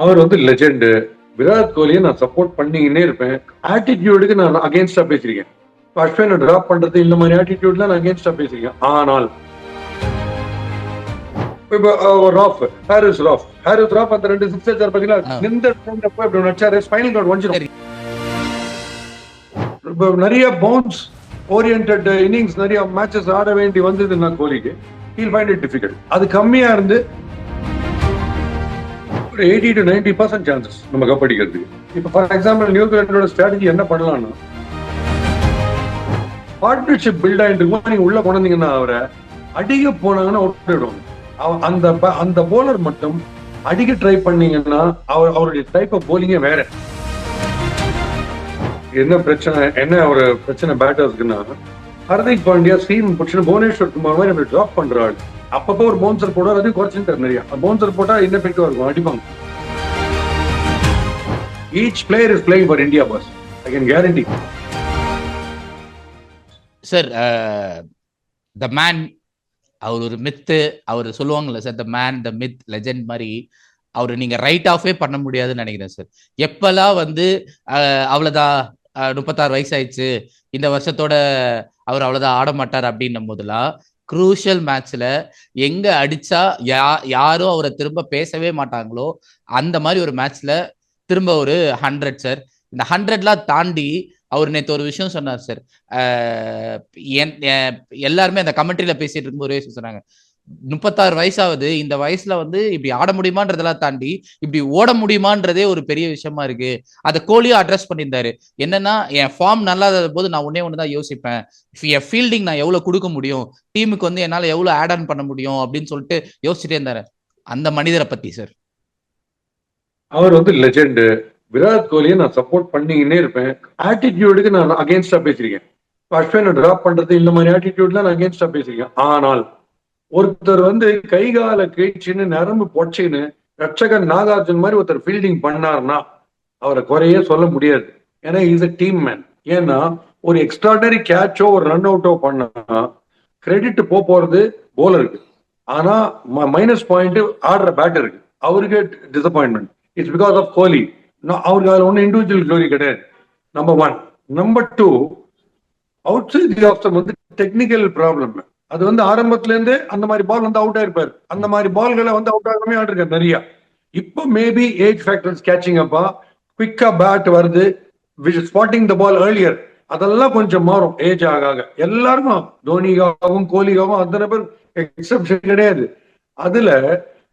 அவர் வந்து லெஜெண்ட். விராட் கோலியை நான் சப்போர்ட் பண்ணிக்கினே இருப்பேன். ஆட்டிடியூடுக்கு நான் அகேன்ஸ்டா பேசிருக்கேன். அஸ்வினை டிராப் பண்றது இந்த மாதிரி ஆட்டிடியூட்ல நான் அகேன்ஸ்டா பேசிருக்கேன். ஆனால் ஹாரிஸ் ராஃப் அந்த 2 சிக்ஸ் அடிச்சார் பாத்தீங்களா, நின்ற போய் அப்படி நடிச்சாரு. ஸ்பைனல் கார்டு ஒன்சிடும். நிறைய பவுன்ஸ் ஓரியன்டட் இன்னிங்ஸ் நிறைய மேட்சஸ் ஆட வேண்டி வந்ததுன்னா கோலிக்கு ஹீல் ஃபைண்ட் இட் டிஃபிகல்ட். அது கம்மியா இருந்து ஒரு 80 to 90% சான்சஸ் நம்ம கப் அடிக்கிறதுக்கு. இப்போ ஃபார் எக்ஸாம்பிள் நியூசிலாண்டோட ஸ்ட்ராட்டஜி என்ன பண்ணலாம்னா, பார்ட்னர்ஷிப் பில்ட் ஆயிட்டு இருக்கும். நீங்க உள்ள போனீங்கன்னா அவரை அடிக்க போனாங்கன்னா விட்டுடுவாங்க. அந்த போலர் மட்டும் அடிக்க ட்ரை பண்ணீங்கன்னா அவருடைய டைப் ஆஃப் போலிங்கே வேற. என்ன ஒரு பிரச்சனை பேட்டர்ஸ்க்குன்னா, ஹர்திக் பாண்டியா சீம் பிடிச்சுன்னு புவனேஸ்வர் குமார் மாதிரி அப்படி டிராப் பண்றாள். அப்பப்போ ஒரு பவுன்சர் போட அதையும் குறைச்சுட்டார். நிறைய பவுன்சர் போட்டா இன்னெஃபெக்டிவா இருக்கும், அடிப்பாங்க. Each player is playing for India boss, I can guarantee. Sir the man, அவர் ஒரு மித்து. அவர் சொல்லுவாங்கல்ல sir, the man, the myth, legend மாதிரி அவர் நீங்க ரைட் ஆஃபே பண்ண முடியாதுன்னு நினைக்கிறேன் சார். எப்பெல்லாம் வந்து அவ்வளவுதான் 36 வயசு ஆயிடுச்சு, இந்த வருஷத்தோட அவர் அவ்வளவுதான் ஆட மாட்டார் அப்படின்னும் போதெல்லாம் குரூஷியல் மேட்ச்ல எங்க அடிச்சா யாரும் அவரை திரும்ப பேசவே மாட்டாங்களோ அந்த மாதிரி ஒரு மேட்ச்ல திரும்ப ஒரு 100 சார். இந்த 100லாம் தாண்டி அவர் நேற்று ஒரு விஷயம் சொன்னார் சார். எல்லாருமே அந்த கமெண்ட்ரியில பேசிட்டு இருக்கும்போது ஒரு விஷயம் சொன்னாங்க, 36 வயசாவது, இந்த வயசுல வந்து இப்படி ஆட முடியுமான்றதெல்லாம் தாண்டி இப்படி ஓட முடியுமான்றதே ஒரு பெரிய விஷயமா இருக்கு. அதை கோலியும் அட்ரஸ் பண்ணியிருந்தாரு. என்னன்னா, என் ஃபார்ம் நல்லா போது நான் ஒண்ணுதான் யோசிப்பேன், என் ஃபீல்டிங் நான் எவ்வளவு கொடுக்க முடியும், டீமுக்கு வந்து என்னால எவ்வளவு ஆட் ஆன் பண்ண முடியும் அப்படின்னு சொல்லிட்டு யோசிச்சுட்டே இருந்தாரு. அந்த மனிதரை பத்தி சார். அவர் வந்து லெஜெண்ட். விராட் கோலியை நான் சப்போர்ட் பண்ணிக்கினே இருப்பேன். ஆட்டிடியூடுக்கு நான் அகேன்ஸ்டா பேசிருக்கேன். அஸ்வினை டிராப் பண்றது இந்த மாதிரி ஆட்டிடியூட்ல நான் அகேன்ஸ்டா பேசிருக்கேன். ஆனால் ஒருத்தர் வந்து கைகால கிழிச்சுன்னு நரம்பு பொச்சின்னு ரட்சகன் நாகார்ஜுன் மாதிரி ஒருத்தர் ஃபீல்டிங் பண்ணார்னா அவரை குறையே சொல்ல முடியாது. ஏன்னா இஸ் அ டீம் மேன். ஏன்னா ஒரு எக்ஸ்ட்ராடனரி கேட்சோ ஒரு ரன் அவுட்டோ பண்ணா கிரெடிட் போறது போலருக்கு, ஆனா மைனஸ் பாயிண்ட் ஆடுற பேட்டருக்கு. அவருக்கு disappointment. It's because of Kohli. அவருக்கு அதுல ஒன்னும் இண்டிவிஜுவல் க்ளோரி கிடையாது. Number 1. Number 2, outside off வந்து டெக்னிக்கல் ப்ராப்ளம். அது வந்து ஆரம்பத்துல இருந்து அந்த மாதிரி பால் வந்து அவுட் ஆயிருப்பாரு. அந்த மாதிரி பால்களை வந்து அவுட் ஆகாமே ஆட்டிருக்காரு நிறைய. இப்போ மேபி ஏஜ் ஃபேக்டர்ஸ் கேட்சிங் அப்பா, குவிக்கா பேட் வருது, ஸ்பாட்டிங் த பால் ஏர்லியர், அதெல்லாம் கொஞ்சம் மாறும் ஏஜ் ஆக. எல்லாருக்கும் தோனிகாவும் கோலிகாவும் அத்தனை பேர் எக்ஸப்ஷன் கிடையாது. அதுல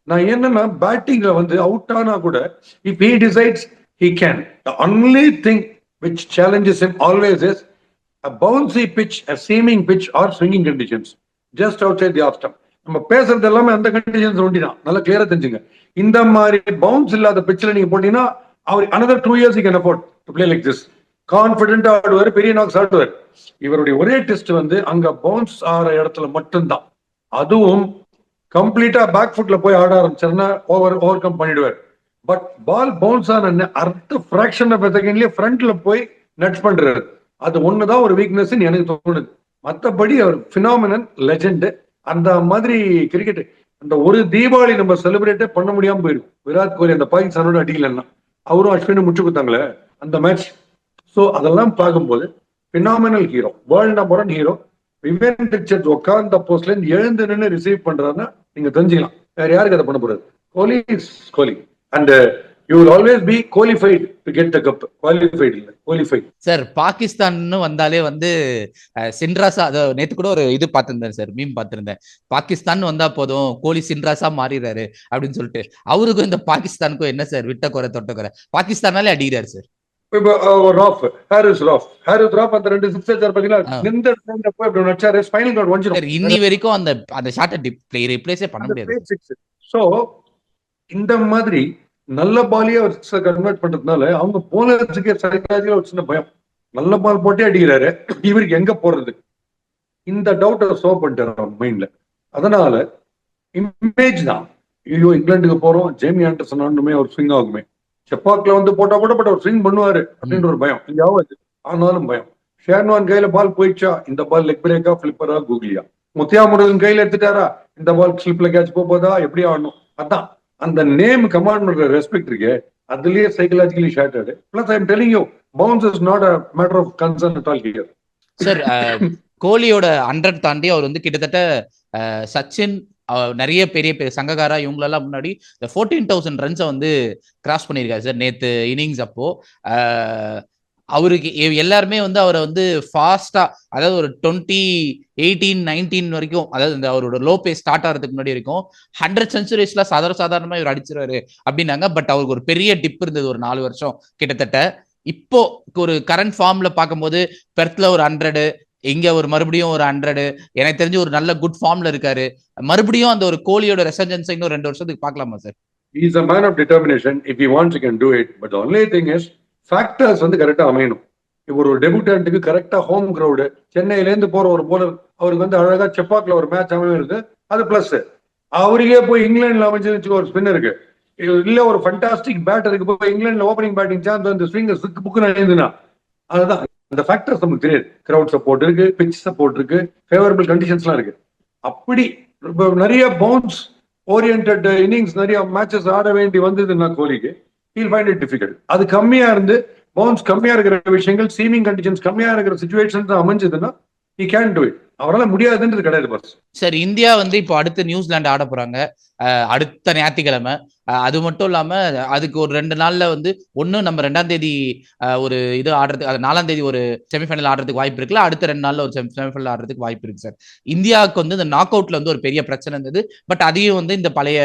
நான் என்னன்னா, பேட்டிங்ல வந்து அவுட் ஆனா கூட if he decides he can. The only thing which challenges him always is a bouncy pitch, a seaming pitch or swinging conditions just outside the off stump. நம்ம பேசுறது எல்லாமே அந்த கண்டிஷன்ஸ் ஒண்டிதான். நல்லா கிளியரா தெரிஞ்சுங்க. இந்த மாதிரி பவுன்ஸ் இல்லாத பிட்ச்ல நீங்க போட்டீங்கன்னா அவர் another 2 years he can afford to play like this. கான்பிடென்டா ஆடுவார், பெரிய நாக்ஸ் ஆடுவார். இவருடைய ஒரே டெஸ்ட் வந்து அங்க பவுன்ஸ் ஆற இடத்துல மட்டும்தான். அதுவும் கம்ப்ளீட்டா பேக் ஃபுட்ல போய் ஆட ஆரம்பிச்சாருன்னா ஓவர் கம் பண்ணிடுவார். பட் பால் பவுன்ஸ் ஆன அடுத்த ஃபிராக்ஷன் ஆஃப் செகண்ட்லயே ஃப்ரண்ட்ல போய் நட்ஸ் பண்றாரு. அது ஒண்ணுதான் ஒரு வீக்னஸ் எனக்கு தோணுது. மற்றபடி அவர் பினாமினல் லெஜெண்ட். அந்த மாதிரி கிரிக்கெட் அந்த ஒரு தீபாவளி நம்ம செலிப்ரேட்டே பண்ண முடியாம போயிருக்கும் விராட் கோலி அந்த பாகிஸ்தானோட அடிக்கலன்னா. அவரும் அஸ்வினும் முடிச்சு கொடுத்தாங்களே அந்த மேட்ச். ஸோ அதெல்லாம் பார்க்கும்போது phenomenal hero, world number 1 hero. Vivian Richards உட்கார்ந்த போஸ்ட்ல இருந்து எழுந்து நின்று ரிசீவ் பண்றாருன்னா நீங்க தெரிஞ்சுக்கலாம் வேற யாருக்கு அதை பண்ண போறாரு. Kohli is Kohli. And you will always be qualified to get the cup. Qualified. Sir, Pakistan வந்தாலே வந்து சின்ராசா, நேத்து கூட ஒரு இது பார்த்திருந்தேன் சார், மீம் பார்த்திருந்தேன். பாகிஸ்தான் வந்தா போதும் கோலி சின்ராசா மாறிடுறாரு அப்படின்னு சொல்லிட்டு. அவருக்கும் இந்த பாகிஸ்தானுக்கும் என்ன சார் விட்ட குறை தொட்ட குறை? பாகிஸ்தானாலே அடிக்கிறாரு சார். ஹாரிஸ் ராஃப் அந்த 2 சிக்ஸ் அடிச்சார் பாத்தீங்களா, நின்ற போய் அப்படி நடிச்சாரு. Spinal cord ஒன்சிடும். இன்னி வரைக்கும் அந்த ஷாட்டை ரிப்ளேஸே பண்ண முடியாது. சோ இந்த மாதிரி நல்ல பாலையே அவர் கன்வெர்ட் பண்றதுனால அவங்க போலர்ஸுக்கு சைக்காலஜில ஒரு சின்ன பயம். நல்ல பால் போட்டே அடிக்கிறாரு, இவருக்கு எங்க போறது, இந்த டவுட் சோ பண்ணிட்டாரு மைண்ட்ல. அதனால இமேஜ் தான். ஐயோ இங்கிலாந்துக்கு போறோம், ஜேமி ஆண்டர்சன் ஆண்டுமே ஒரு ஸ்விங் ஆகுமே, செப்பாக்ல வந்து போட்டா கூட பட் அவர் ஸ்விங் பண்ணுவாரு அப்படின்ற ஒரு பயம் இங்காவது. ஆனாலும் பயம். ஷேர்வான் கையில பால் போயிடுச்சா, இந்த பால் லெக் பிரேக்கா, பிளிப்பரா, கூகுளியா. முத்தியா முருகன் கையில எடுத்துட்டாரா, இந்த பால் ஸ்லிப்ல கேட்ச் போதா, எப்படி ஆடணும், அதான் அந்த நேம் கமாண்ட் பண்ற ரெஸ்பெக்ட் இருக்கு, அதுலயே psychologically shattered. Plus I am telling you, bounce is not a matter of concern at all here. Sir கோலியோட 100 தாண்டி அவர் வந்து கிட்டத்தட்ட சச்சின் நிறைய பெரிய பெரிய சங்ககாரா இவங்களெல்லாம் முன்னாடி இந்த 14,000 ரன்ஸை வந்து கிராஸ் பண்ணியிருக்காரு சார் நேத்து இன்னிங்ஸ். அப்போ அவருக்கு எல்லாருமே வந்து அவரை வந்து ஃபாஸ்டா, அதாவது ஒரு 2018-19 வரைக்கும், அதாவது இந்த அவரோட லோ பேஸ் ஸ்டார்ட் ஆகிறதுக்கு முன்னாடி வரைக்கும் 100 சென்ச்சுரிஸ்ல சாதாரணமா இவர் அடிச்சிருவாரு அப்படின்னாங்க. பட் அவருக்கு ஒரு பெரிய டிப் இருந்தது ஒரு 4 வருஷம் கிட்டத்தட்ட. இப்போ ஒரு கரண்ட் ஃபார்ம்ல பார்க்கும்போது பெர்த்ல ஒரு 100, இங்க ஒரு மறுபடியும் ஒரு 100, எனக்கு தெரிஞ்சு ஒரு நல்ல குட் ஃபார்ம்ல இருக்காரு. மறுபடியும் அந்த ஒரு கோலியோட ரெசர்ஜன்ஸ் இன்னும் 2 வருஷத்துக்கு பார்க்கலாமா sir? He is a man of determination. If he wants, he can do it. But the only thing is, factors வந்து கரெக்டா அமையணும். இப்போ ஒரு டெபியூட்டன்ட்டுக்கு கரெக்டா ஹோம் கிரவுடு, சென்னையில இருந்து போற ஒரு போலர், அவருக்கு வந்து அழகா செப்பாக்ல ஒரு மேட்ச் அமையிருக்கு, அது பிளஸ். அவருக்கே போய் இங்கிலாந்துல அமைச்சு வச்சுக்க ஒரு ஸ்பின்னருக்கு, இல்ல ஒரு ஃபண்டாஸ்டிக் பேட்டருக்கு போய் இங்கிலாந்துல ஓப்பனிங் பேட்டிங் சான்ஸ் வந்து ஸ்விங் புக்கு நினைதுன்னா, அதுதான் அந்த ஃபேக்டர்ஸ் நமக்கு தெரியாது. கிரவுட் சப்போர்ட் இருக்கு, பிச் சப்போர்ட் இருக்கு, ஃபேவரபிள் கண்டிஷன்ஸ்லாம் இருக்கு. அப்படி நிறைய பவுன்ஸ் ஓரியன்ட் இன்னிங்ஸ் நிறைய மேட்சஸ் ஆட வேண்டி வந்ததுன்னா கோலிக்கு he'll find it difficult. அது கம்மியா இருந்து பவுன்ஸ் கம்மியா இருக்கிற விஷயங்கள், சீமிங் கண்டிஷன்ஸ் கம்மியா இருக்கிற situations அமைஞ்சதுன்னா he can do it. அவரால் முடியாதுன்றது கிடையாது. பஸ் சார், இந்தியா வந்து இப்போ அடுத்து நியூசிலாந்து ஆட போறாங்க அடுத்த ஞாயிற்றுக்கிழமை. அது மட்டும் இல்லாம அதுக்கு ஒரு 2 நாள்ல வந்து ஒன்னு நம்ம 2ஆம் தேதி ஒரு இது ஆடுறதுக்கு, அது 4ஆம் தேதி ஒரு செமிஃபைனல் ஆடுறதுக்கு வாய்ப்பு இருக்குல்ல, அடுத்த 2 நாள்ல ஒரு செமிஃபைனல் ஆடுறதுக்கு வாய்ப்பு இருக்கு சார். இந்தியாவுக்கு வந்து இந்த நாக் அவுட்ல வந்து ஒரு பெரிய பிரச்சனை இருந்தது. பட் அதையும் வந்து இந்த பழைய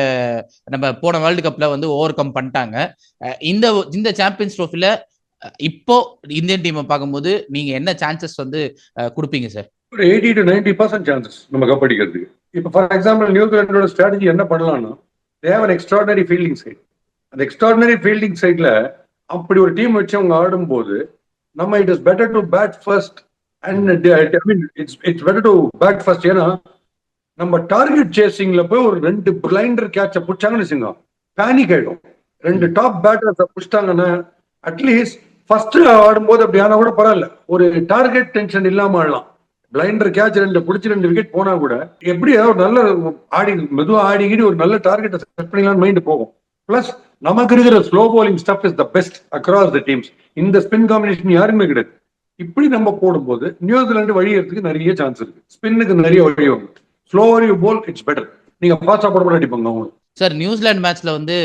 நம்ம போன வேர்ல்டு கப்ல வந்து ஓவர் கம் பண்ணிட்டாங்க. இந்த சாம்பியன்ஸ் ட்ரோஃபில இப்போ இந்தியன் டீமை பார்க்கும்போது நீங்க என்ன சான்சஸ் வந்து கொடுப்பீங்க சார்? ஒரு 80 to 90% சான்சஸ் நம்ம கப் அடிக்கிறதுக்கு. இப்போ ஃபார் எக்ஸாம்பிள் நியூசிலாண்டோட ஸ்ட்ராட்டஜி என்ன பண்ணலாம்னா, they have an extraordinary fielding side. அந்த எக்ஸ்ட்ராடினரி ஃபீல்டிங் சைட்ல அப்படி ஒரு டீம் வச்சு அவங்க ஆடும்போது நம்ம it is better to bat first and I mean it's better to bat first. ஏன்னா நம்ம டார்கெட் சேசிங்ல போய் ஒரு 2 பிளைண்டர் கேட்ச பிடிச்சாங்கன்னு வச்சுங்க, பேனிக் ஆயிடும். 2 டாப் பேட்டர்ஸை பிடிச்சிட்டாங்கன்னா அட்லீஸ்ட் ஃபர்ஸ்ட் ஆடும்போது அப்படி ஆனா கூட பரவாயில்ல, ஒரு டார்கெட் டென்ஷன் இல்லாம ஆடலாம். பிளைண்டர் கேட்ச் 2 பிடிச்சி 2 விக்கெட் போனா கூட எப்படி ஒரு நல்ல ஆடி மெதுவா ஆடிக்கிட்டு ஒரு நல்ல டார்கெட்டை செட் பண்ணிக்கலாம் மைண்ட் போகும். பிளஸ் நமக்கு இருக்கிற slow bowling stuff is the best across the teams. இந்த ஸ்பின் காம்பினேஷன் யாருமே கிடையாது. இப்படி நம்ம போடும்போது நியூசிலாந்து வழியறதுக்கு நிறைய சான்ஸ் இருக்கு. ஸ்பின்னுக்கு நிறைய வழி வரும். Slower you bowl it's better. நீங்க ஃபாஸ்டா போட அடிப்பாங்க அவங்க. சார், நியூசிலாந்து மேட்ச்ல வந்து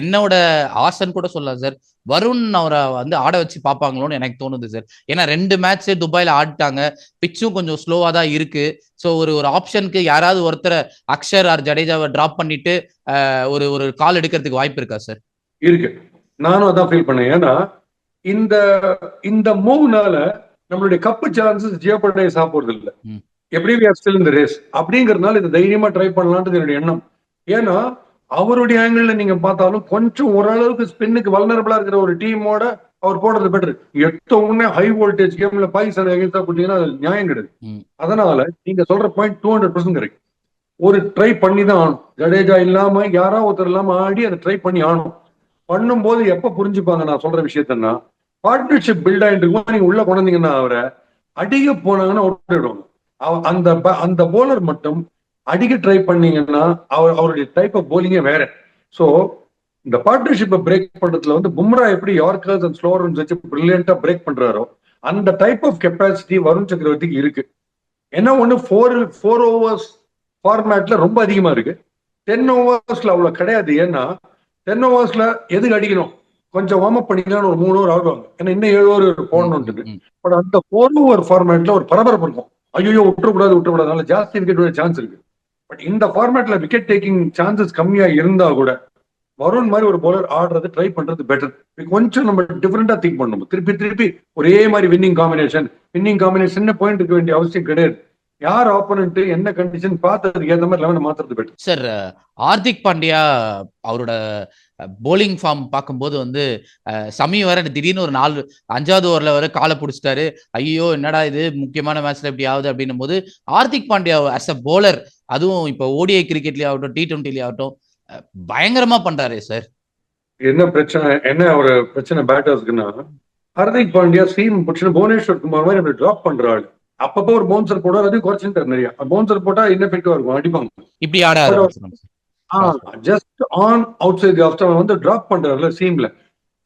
என்னோட ஆசன் கூட சொல்லலாம் சார், வருண் அவரை வந்து ஆட வச்சு பார்ப்பாங்களோன்னு எனக்கு தோணுது சார். ஏன்னா 2 மேட்ச் துபாயில ஆடிட்டாங்க, பிச்சும் கொஞ்சம் ஸ்லோவா தான் இருக்கு. ஸோ ஒரு ஆப்ஷனுக்கு யாராவது ஒருத்தரை அக்ஷர் ஆர் ஜடேஜாவை டிராப் பண்ணிட்டு ஒரு கால் எடுக்கிறதுக்கு வாய்ப்பு இருக்கா சார்? இருக்கு, நானும் அதான் ஃபீல் பண்ணேன். ஏன்னா இந்த மூவ்னால நம்மளுடைய கப்பு சான்சஸ் ஜியோபர்டைஸ் ஆக போறது இல்லை. எப்படி we are still in the race அப்படிங்கறதுனால இது தைரியமா ட்ரை பண்ணலான்றது என்னுடைய எண்ணம். ஏன்னா அவருடைய ஆங்கிள் நீங்க பார்த்தாலும் கொஞ்சம் ஓரளவுக்கு ஸ்பின்னுக்கு வல்னரபிளா இருக்கிற ஒரு டீமோட அவர் போடுறது பெட்டர். எத்த உடனே ஹை வோல்டேஜ் கேம்ல பாகிஸ்தான் எகென்ஸ்டா போட்டீங்கன்னா அது நியாயம் கிடையாது. அதனால நீங்க சொல்ற பாயிண்ட் 200% கரெக்ட். ஒரு ட்ரை பண்ணி தான் ஆகணும். ஜடேஜா இல்லாம யாரா ஒருத்தர் இல்லாம ஆடி அதை ட்ரை பண்ணி ஆகணும். பண்ணும்போது எப்ப புரிஞ்சுப்பாங்க நான் சொல்ற விஷயத்தன்னா, பார்ட்னர்ஷிப் பில்ட் ஆயிட்டு இருக்கும். நீங்க உள்ள கொண்டீங்கன்னா அவரை அடிக்க போனாங்கன்னா விட்டுடுவாங்க. அந்த போலர் மட்டும் அடிக்க ட்ரை பண்ணீங்கன்னா அவருடைய டைப் ஆஃப் போலிங்கே வேற. சோ இந்த பார்ட்னர்ஷிப்பை பிரேக் பண்றதுல வந்து பும்ரா எப்படி யார்கர்ஸ் அண்ட் ஸ்லோ ரன்ஸ் வச்சு பிரில்லியண்டா பிரேக் பண்றாரோ அந்த டைப் ஆஃப் கெப்பாசிட்டி வருண் சக்கரவர்த்திக்கு இருக்கு. ஏன்னா ஒண்ணு 4 overs ஃபார்மேட்ல ரொம்ப அதிகமா இருக்கு. 10 overs அவ்வளவு கிடையாது. ஏன்னா 10 overs எதுக்கு அடிக்கணும், கொஞ்சம் வார்ம் அப் பண்ணிக்கலாம், ஒரு 3 over ஆடுவாங்க. ஏன்னா இன்னும் 7 over போடணும்னு. பட் அந்த 4 over ஃபார்மேட்ல ஒரு பரபரப்பு இருக்கும். ஐயோ விட்டுறக்கூடாது, ஜாஸ்தி விக்கெட் சான்ஸ் இருக்கு. பட் இந்த ஃபார்மேட்ல விக்கெட் டேக்கிங் சான்சஸ் கம்மியா இருந்தா கூட வருண் மாதிரி ஒரு பவுலர் ஆடுறது ட்ரை பண்றது பெட்டர். கொஞ்சம் நம்ம டிஃபரெண்டா திங்க் பண்ணணும். திருப்பி ஒரே மாதிரி வின்னிங் காம்பினேஷன் பாயிண்ட் இருக்க வேண்டிய அவசியம் கிடையாது. யார் ஆப்போனன்ட் என்ன கண்டிஷன் பார்த்ததுக்கு ஏற்ற மாதிரி 11 மாத்துறது பெட்டர். சார், ஹார்திக் பாண்டியா அவரோட போலிங் ஃபார்ம் பார்க்கும்போது வந்து சமி வர திடீர்னு ஒரு 5வது ஓவர்ல வர காலை பிடிச்சிட்டாரு. ஐயோ என்னடா இது முக்கியமான மேட்ச்ல எப்படி ஆகுது அப்படின்னும் போது Hardik Pandya as a bowler, அதுவும் இப்போ ஓடிஐ கிரிக்கெட்லயே ஆகட்டும் T20லயே ஆகட்டும் பயங்கரமா பண்றாரு சார். என்ன ஒரு பிரச்சனை பேட்டர்ஸ்க்குன்னா, ஹார்திக் பாண்டியா சீம் பிடிச்சு புவனேஸ்வர் குமார் மாதிரி அப்படி டிராப் பண்றாரு. அப்பப்போ ஒரு பவுன்சர் போட அதையும் குறைச்சுட்டாரு. நிறைய பவுன்சர் போட்டா இன்னெஃபெக்டிவா இருக்கும், அடிப்பாங்க. இப்படி ஆட just on outside off வந்து டிராப் பண்றாருல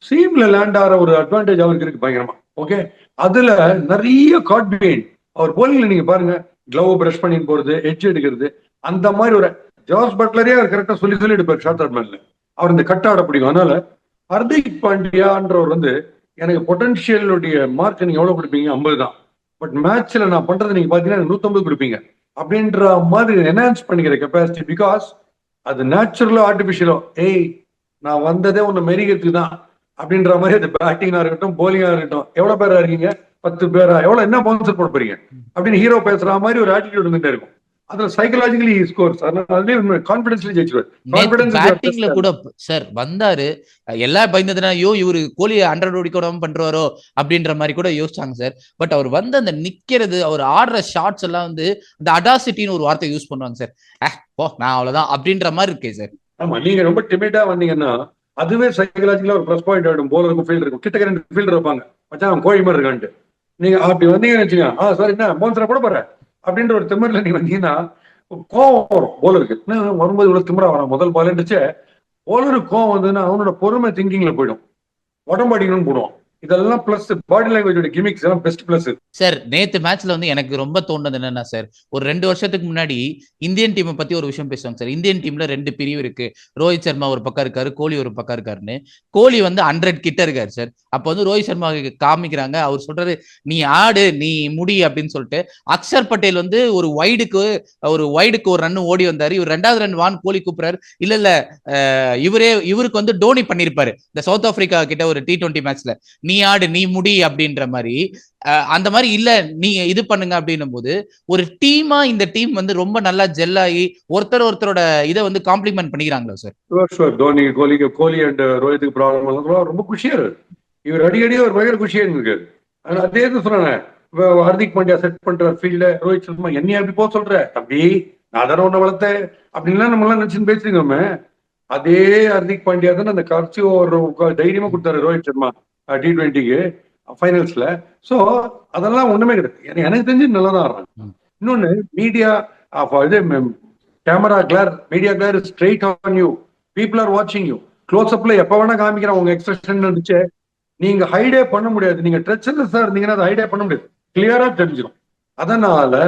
சீம்ல லேண்ட் ஆகிற ஒரு அட்வான்டேஜ் அவருக்கு இருக்கு பயங்கரமா. ஓகே, அதுல நிறைய காட் பெயின் அவர் போலிங்ல நீங்க பாருங்க, கிளவ் பிரஷ் பண்ணிட்டு போறது, எட்ஜ் எடுக்கிறது, அந்த மாதிரி ஒரு ஜார்ஜ் பட்லரே அவர் கரெக்டா சொல்லி எடுப்பார் ஷார்ட் அட்மேன்ல. அவர் இந்த கட்ட ஆட பிடிக்கும். அதனால ஹர்திக் பாண்டியான்றவர் வந்து எனக்கு பொட்டன்ஷியலுடைய மார்க் நீங்க எவ்வளவு கொடுப்பீங்க? 50 தான். பட் மேட்ச்ல நான் பண்றது நீங்க பாத்தீங்கன்னா 150 கொடுப்பீங்க அப்படின்ற மாதிரி என்ஹான்ஸ் பண்ணிக்கிற கெப்பாசிட்டி. பிகாஸ் அது நேச்சுரலோ ஆர்டிபிஷியலோ, ஏய் நான் வந்ததே ஒன்னு மெரிக்கிறதுக்கு தான் அப்படின்ற மாதிரி அது பேட்டிங்கா இருக்கட்டும் போலிங்கா இருக்கட்டும், எவ்வளவு பேரா இருக்கீங்க? 10 பேரா? எவ்வளவு என்ன பவுன்சர் போட போறீங்க அப்படின்னு ஹீரோ பேசுற மாதிரி ஒரு ஆட்டிடியூட் வந்துட்டே இருக்கும். அதுல சைக்கலாஜிக்கலி ஸ்கோர்ஸ், அதனால கான்பிடன்ஸ்ல ஜெயிச்சிருவார். கான்பிடன்ஸ் பேட்டிங்ல கூட சார் வந்தாரு, எல்லாம் பயந்ததுன்னா ஐயோ இவரு கோலி 100 ஓடிக்கூடாம பண்றாரோ அப்படின்ற மாதிரி கூட யோசிச்சாங்க சார். பட் அவர் வந்து அந்த நிக்கிறது, அவர் ஆடுற ஷாட்ஸ் எல்லாம் வந்து அந்த அடாசிட்டின்னு ஒரு வார்த்தை யூஸ் பண்ணுவாங்க சார். போ நான் அவ்வளவுதான் அப்படின்ற மாதிரி இருக்கே சார். ஆமா, நீங்க ரொம்ப டிமிட்டா வந்தீங்கன்னா அதுவே சைக்கலாஜிக்கலா ஒரு பிளஸ் பாயிண்ட் ஆயிடும். போலருக்கும் ஃபீல்டர் இருக்கும், கிட்ட 2 ஃபீல்டர் இருப்பாங்க, மச்சான் அவன் கோழி மாதிரி இருக்கான்ட்டு. நீங்க அப்படி வந்தீங்கன்னு வச்சுக்கோங்க, சார் என்ன பவுன்சரா போட போற அப்படின்ற ஒரு திமிரில் நீங்க வந்தீங்கன்னா கோவம் வரும் போலருக்கு. வரும்போது இவ்வளவு திமிரா வரான் முதல் பால் இருந்துச்சு. போலருக்கு கோவம் வந்ததுன்னா அவனோட பொறுமை திங்கிங்ல போயிடும், உடம்பு அடிக்கணும்னு போடுவான். இதெல்லாம் பிளஸ் பாடி லாங்குவேஜோட கிமிக்ஸ் எல்லாம் பெஸ்ட் பிளஸ். சார் நேத்து மேட்ச்ல வந்து எனக்கு ரொம்ப தோணுது என்னன்னா சார், ஒரு 2 வருஷத்துக்கு முன்னாடி இந்தியன் டீமை பத்தி ஒரு விஷயம் பேசுவாங்க சார். இந்தியன் டீம்ல 2 பிரிவு இருக்கு, ரோஹித் சர்மா ஒரு பக்கம் இருக்காரு, கோலி ஒரு பக்கம் இருக்காருன்னு. கோலி வந்து 100 கிட்ட இருக்காரு சார். அப்போ வந்து ரோஹித் சர்மா காமிக்கிறாங்க, அவர் சொல்றாரு நீ ஆடு நீ முடி அப்படின்னு சொல்லிட்டு. அக்ஷர் பட்டேல் வந்து ஒரு வைடுக்கு ஒரு ரன் ஓடி வந்தாரு, இவர் 2வது ரன் வான் கோலி கூப்பிடுறாரு. இல்ல இவருக்கு வந்து டோனி பண்ணிருப்பாரு இந்த சவுத் ஆப்பிரிக்கா கிட்ட ஒரு T20 மேட்ச்ல, நீ ஆடு நீ முடி அப்படின்ற மாதிரி. அந்த மாதிரி இல்ல நீங்க இது பண்ணுங்க அப்படின்னும் போது ஒரு டீமா இந்த டீம் வந்து ரொம்ப நல்லா ஜெல் ஆகி ஒருத்தரோட இதை வந்து காம்ப்ளிமெண்ட் பண்ணிக்கிறாங்களா சார்? தோனி கோலி அண்ட் ரோஹித்துக்கு ப்ராப்ளம் ரொம்ப குஷியா இருக்கு. இவர் அடிக்கடி ஒரு பயங்கர குஷியா இருக்காரு. அதே சொன்னேன், ஹர்திக் பாண்டியா செட் பண்ற ஃபீல்ட ரோஹித் சர்மா என்னைய அப்படி போக சொல்ற தம்பி, நான் தானே ஒண்ணு வளர்த்தேன் அப்படின்லாம் நம்ம எல்லாம் நினைச்சுன்னு பேசிருக்கோமே. அதே ஹர்திக் பாண்டியா தானே அந்த கடைசி ஒரு தைரியமா கொடுத்தாரு ரோஹித் சர்மா T20க்கு ஃபைனல்ஸ்ல. சோ அதெல்லாம் ஒண்ணுமே கிடையாது. எனக்கு தெரிஞ்சு நல்லதான் ஆடுறாங்க. இன்னொன்னு மீடியா இது camera glare, media glare straight on you, people are வாட்சிங் யூ. க்ளோஸ் அப்ல எப்ப வேணா காமிக்கிறேன் உங்க எக்ஸ்பிரஷன் இருந்துச்சு, நீங்க ஹைடே பண்ண முடியாது. நீங்க ட்ரெச்சர்லெஸ்ஸா இருந்தீங்கன்னா அதை ஹைடே பண்ண முடியாது, கிளியரா தெரிஞ்சிடும். அதனால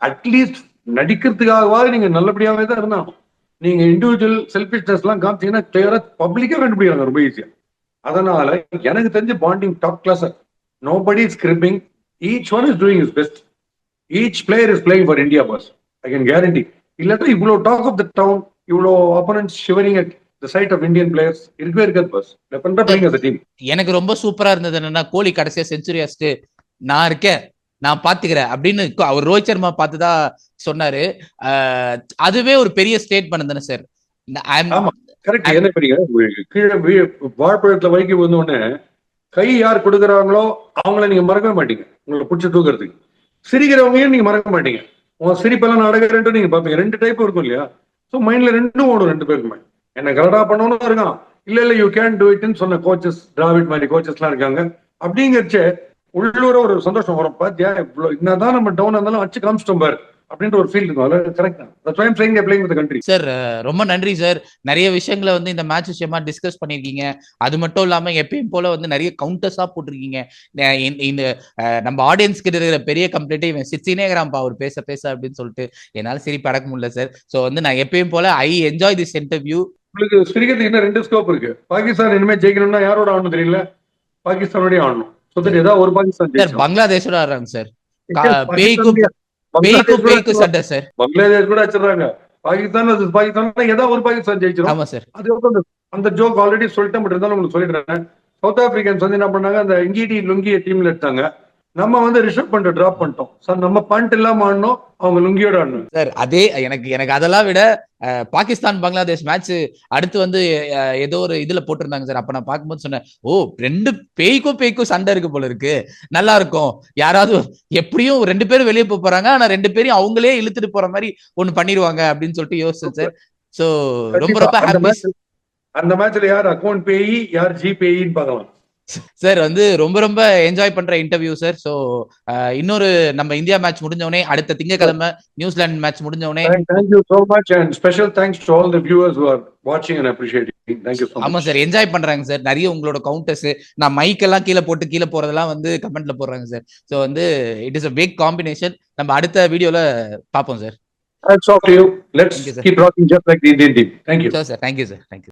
அட்லீஸ்ட் நடிக்கிறதுக்காகவாது நீங்க நல்லபடியாவே தான் இருந்தாலும், நீங்க இண்டிவிஜுவல் செல்ஃபிஷ்னஸ் எல்லாம் காமிச்சீங்கன்னா கிளியரா பப்ளிக்கா கண்டுபிடிக்கிறாங்க ரொம்ப ஈஸியா. அதனால எனக்கு தெரிஞ்ச Ponting top class. Nobody is scripting, each one is doing is best, each player is playing for India boss. I can guarantee. இல்லாட்டா இவ்வளோ டாக் ஆஃப் த டவுன், இவ்வளோ opponents shivering at the side of Indian players இருக்கவே இருக்காது boss. Playing as a team. எனக்கு ரொம்ப சூப்பரா இருந்தது என்னன்னா, கோலி கடைசியா செஞ்சுரி அடிச்சிட்டு நான் இருக்கேன் நான் பாத்துக்கிறேன் அப்படின்னு அவர் ரோஹித் சர்மா பார்த்துதான் சொன்னாரு. அதுவே ஒரு பெரிய ஸ்டேட்மெண்ட் தானே சார். கரெக்ட். என்ன பெரிய கீழே வாழ்ப்பழத்துல வைக்க வந்தோடனே கை யார் கொடுக்குறாங்களோ அவங்கள நீங்க மறக்கவே மாட்டீங்க. உங்களை பிடிச்சி தூக்குறதுக்கு சிரிக்கிறவங்கயும் நீங்க மறக்க மாட்டீங்க. உங்க சிரிப்பெல்லாம் நடக்கிறேன் நீங்க பாப்பீங்க. 2 டைப் இருக்கும் இல்லையா? ஸோ மைண்ட்ல 2 ஓடும் 2 பேருக்குமே. என்ன கரெக்டா பண்ணணும் இருக்கான், இல்ல யூ கேன் டூ இட்னு சொன்ன கோச்சஸ், டிராவிட் மாதிரி கோச்சஸ் எல்லாம் இருக்காங்க. அப்படிங்கிறச்சே உள்ளூர ஒரு சந்தோஷம் வரும். பாத்தியா இவ்வளவு என்னதான் நம்ம டவுன் இருந்தாலும் வச்சு காமிச்சிட்டோம் பாரு அப்படின்ற ஒரு ஃபீல் இருக்கும். Correct sir. ரொம்ப நன்றி சார். நிறைய விஷயங்களை வந்து இந்த மேட்ச் விஷயமா டிஸ்கஸ் பண்ணிருக்கீங்க. அது மட்டும் இல்லாம எப்பயும் போல வந்து நிறைய கவுண்டர்ஸா போட்டிருக்கீங்க. இந்த நம்ம ஆடியன்ஸ் கிட்ட இருக்கிற பெரிய கம்ப்ளைண்ட், இவன் சிச்சினேகிறாம்பா அவர் பேச அப்படின்னு சொல்லிட்டு என்னால சிரிப்பு அடக்க முடியல சார். சோ வந்து நான் எப்பயும் போல ஐ என்ஜாய் திஸ் இன்டர்வியூ. உங்களுக்கு சிரிக்கிறதுக்கு இன்னும் 2 ஸ்கோப் இருக்கு. பாகிஸ்தான் இனிமே ஜெயிக்கணும்னா யாரோட ஆடணும் தெரியல, பாகிஸ்தானோடய ஆடணும். ஏதாவது ஒரு பாகிஸ்தான் பங்களாதேஷோட ஆடுறாங்க சார். பங்களாதேஷ் கூட வச்சிருக்காங்க. பாகிஸ்தான் ஏதாவது ஒரு பாகிஸ்தான் ஜெயிச்சிடும். ஆமா சார். அது அந்த ஜோக் ஆல்ரெடி சொல்லிட்டேன். பட் இருந்தாலும் உங்களுக்கு சொல்லிடுறேன். சவுத் ஆப்பிரிக்கன்ஸ் வந்து என்ன பண்ணாங்க, அந்த இங்கிடி லுங்கிய டீம்ல எடுத்தாங்க. நம்ம வந்து ரிஷப் பண்ட் டிராப் பண்ணிட்டோம் சார். நம்ம பாயிண்ட் இல்லாம ஆடணும், அவங்க லுங்கியோட ஆடணும் சார். அதே எனக்கு அதெல்லாம் விட பாகிஸ்தான் பங்களாதேஷ் மேட்ச் அடுத்து வந்து ஏதோ ஒரு இதுல போட்டிருந்தாங்க சார். அப்ப நான் பார்க்கும்போது சொன்னேன், ஓ 2 பேய்க்கும் சண்டை இருக்கு போல இருக்கு, நல்லா இருக்கும். யாராவது எப்படியும் 2 பேரும் வெளியே போறாங்க, ஆனா 2 பேரையும் அவங்களே இழுத்துட்டு போற மாதிரி ஒண்ணு பண்ணிடுவாங்க அப்படின்னு சொல்லிட்டு யோசிச்சேன் சார். சோ ரொம்ப ஹாப்பி. அந்த மேட்ச்ல யார் அக்கௌண்ட் பேயி யார் ஜி பேயின்னு பார்க்கலாம். சார் வந்து ரொம்ப ரொம்ப என்ஜாய் பண்ற இன்டர்வியூ சார். ஸோ இன்னொரு நம்ம இந்தியா மேட்ச் முடிஞ்சவொடனே அடுத்த திங்கட்கிழமை நியூசிலாந்து மேட்ச் முடிஞ்சவொடனே Thank you so much, and special thanks to all the viewers who are watching and appreciating. Thank you so much. ஆமா சார், என்ஜாய் பண்றாங்க சார். நிறைய உங்களோட கவுண்டர்ஸ், நான் மைக் எல்லாம் கீழே போட்டு கீழே போறதெல்லாம் வந்து கமெண்ட்ல போடுறாங்க சார். ஸோ வந்து it is a big combination. நம்ம அடுத்த வீடியோல பார்ப்போம் sir. Hats off to you. Let's Thank you, sir. keep rocking just like the Indian team. Thank you. Sure, sir. Thank you, sir. Thank you.